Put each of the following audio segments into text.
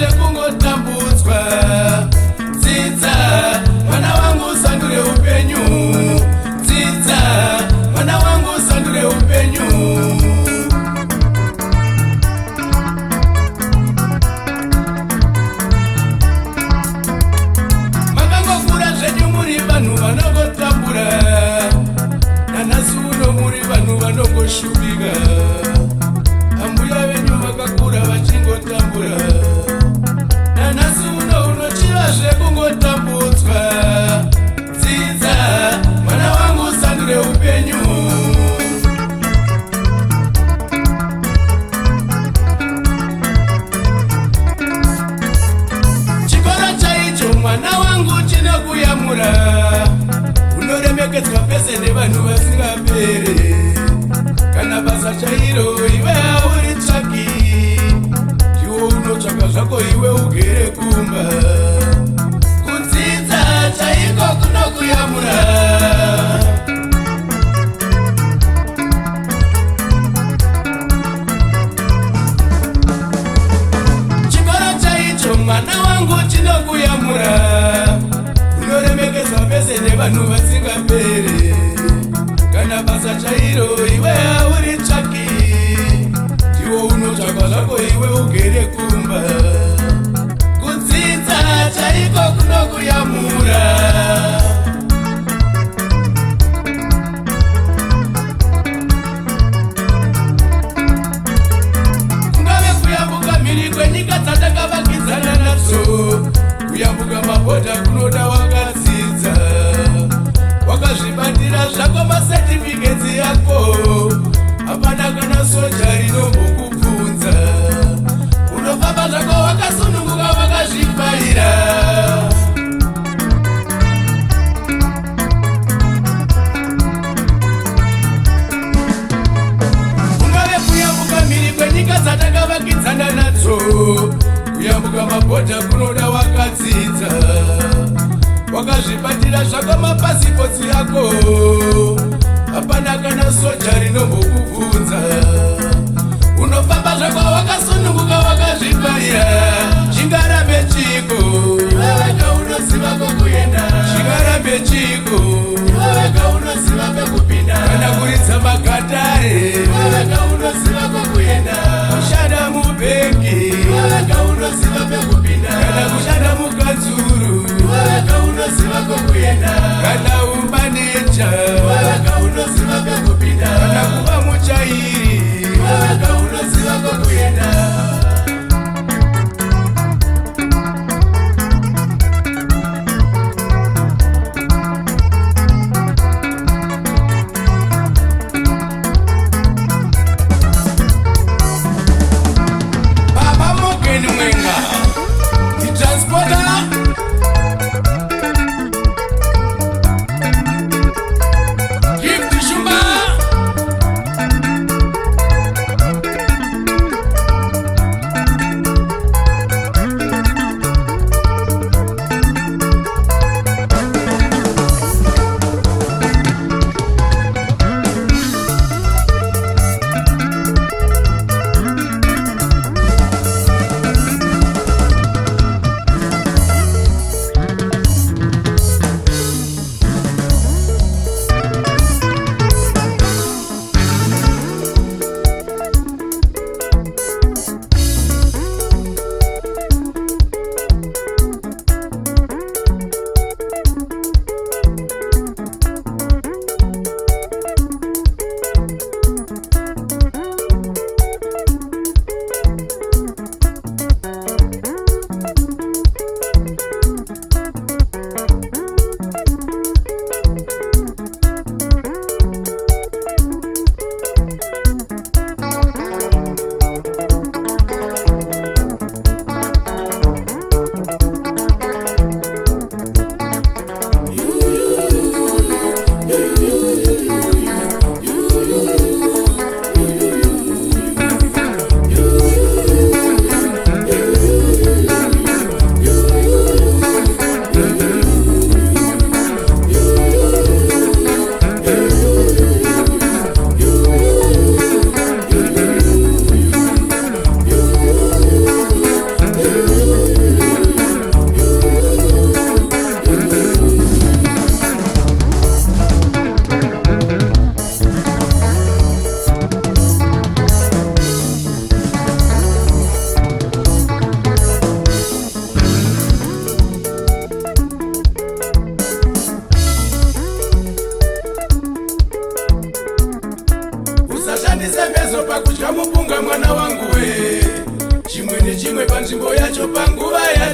chichivazve kungotambudzwa. Dzidza mwana wangu usandure upenyu. Dzidza mwana wangu usandure upenyu. Makangokura zvenyu muri vanhu vanongotambura. Nanhasi uno muri vanhu vanongoshuvika. Ambuya venyu vakakura vachingotambura. Nanhasi uno unochivazve kungotambudzwa. Dzidza mwana wangu usandure upenyu. Chikoro chaicho mwana wangu chinokuyamura. Unoremekedzwa pese nevanhu vasingapere. Kana basa chairo iwe hauri tsvaki. Iwo unotsvaka zvako iwe ugere kumba. Kudzidza chaiko kunokuyamura. Chikoro chaicho mwana wangu chinokuyamura. Unoremekedzwa pese nevanhu vasingapere. Kana basa chairo iwe hauri tsvaki. Iwo unotsvaka zvako iwe ugere kumba. Kudzidza chaiko kunokuyamura. Kungave kuyambuka mhiri kwenyika dzatakavakidzana nadzo. Kuyambuka mabhodha kunoda wakadzidza. Wakazvibatira zvako masertifiketsi yako. Hapana kana soja rinombokubvunza. Unofamba zvako wakasununguka wakazvibvarira. Ungave kuyambuka mhiri kwenyika dzatakavakidzana nadzo. Kuyambuka mabhodha kunoda wakadzidza. Wakazvibatira zvako mapasipotsi yako. Hapana kana soja rinombokubvunza. Unofamba zvako wakasununguka wakazvibvarira. Chingarambe chiko iwe wega unoziva kwekuenda. Chingarambe chiko iwe wega unoziva kwekupinda. Kana kuridza magatare iwe wega unoziva kwekuenda. Kushanda mubhengi iwe wega unoziva kwekupinda. Kana kushanda mukanzuru iwe wega unoziva kwekuenda. Kana umaneja iwe wega unoziva kwekupinda. Kana kuva muchairi iwe wega unoziva kwekuenda. Baba Mogeni Mwenga, the transporter.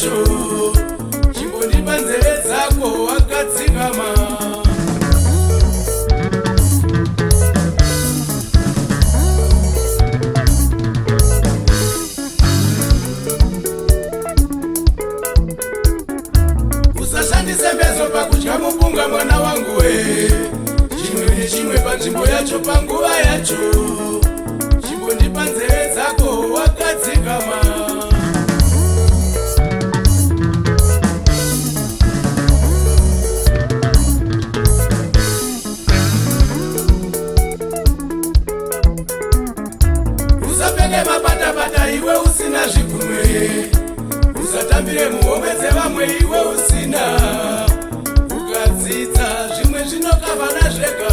yacho chimbondipa nzeve dzako wakadzikama. Usashandise mbezo pakudya mupunga mwana wangu we, chimwe nechimwe panzvimbo yacho panguva yacho chimbondipa nzeve dzako wakadzikama. Usapfeke mapata-pata iwe usina zvigunwe, usatambire muhomwe dzevamwe iwe usina, ukadzidza zvimwe zvinokavana zvega.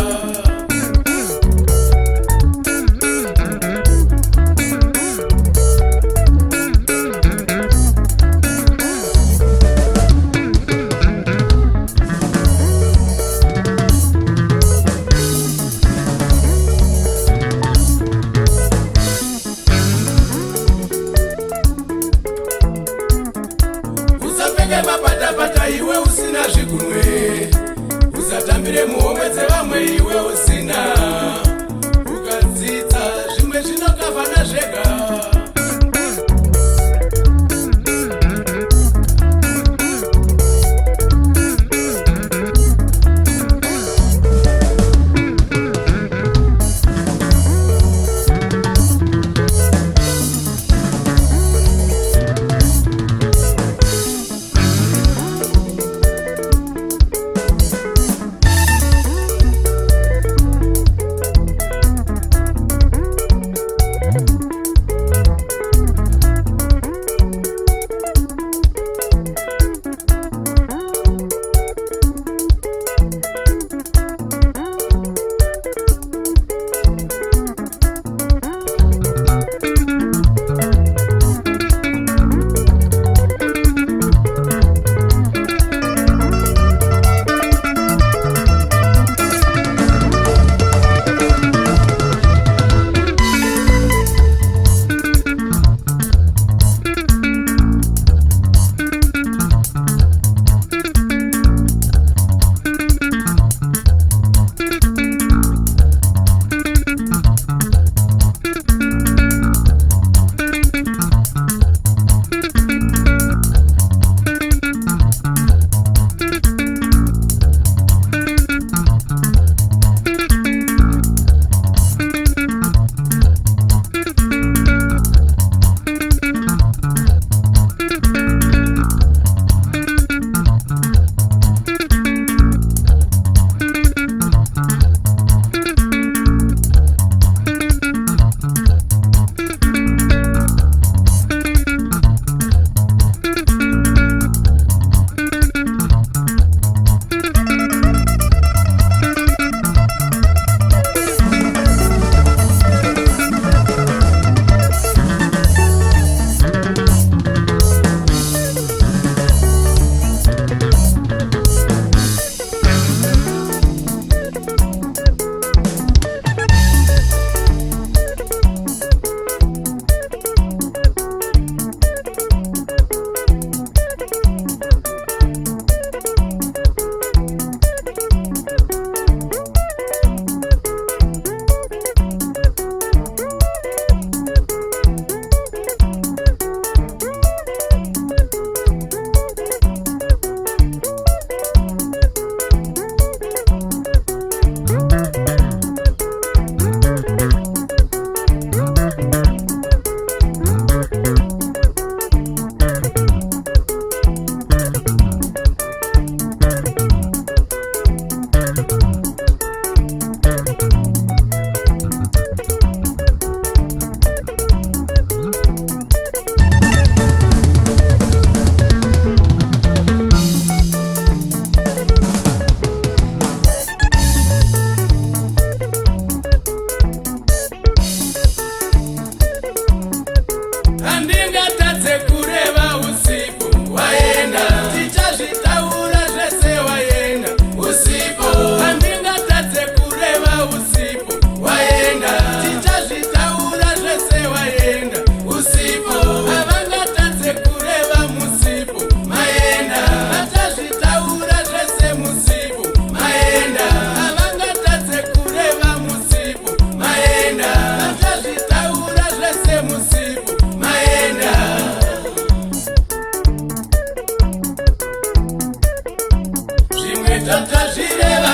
Mapata-pata iwe usina zvigunwe, usatambire muhomwe dzevamwe iwe usina, ukadzidza zvimwe zvinokavana zvega. Dr. Zvireva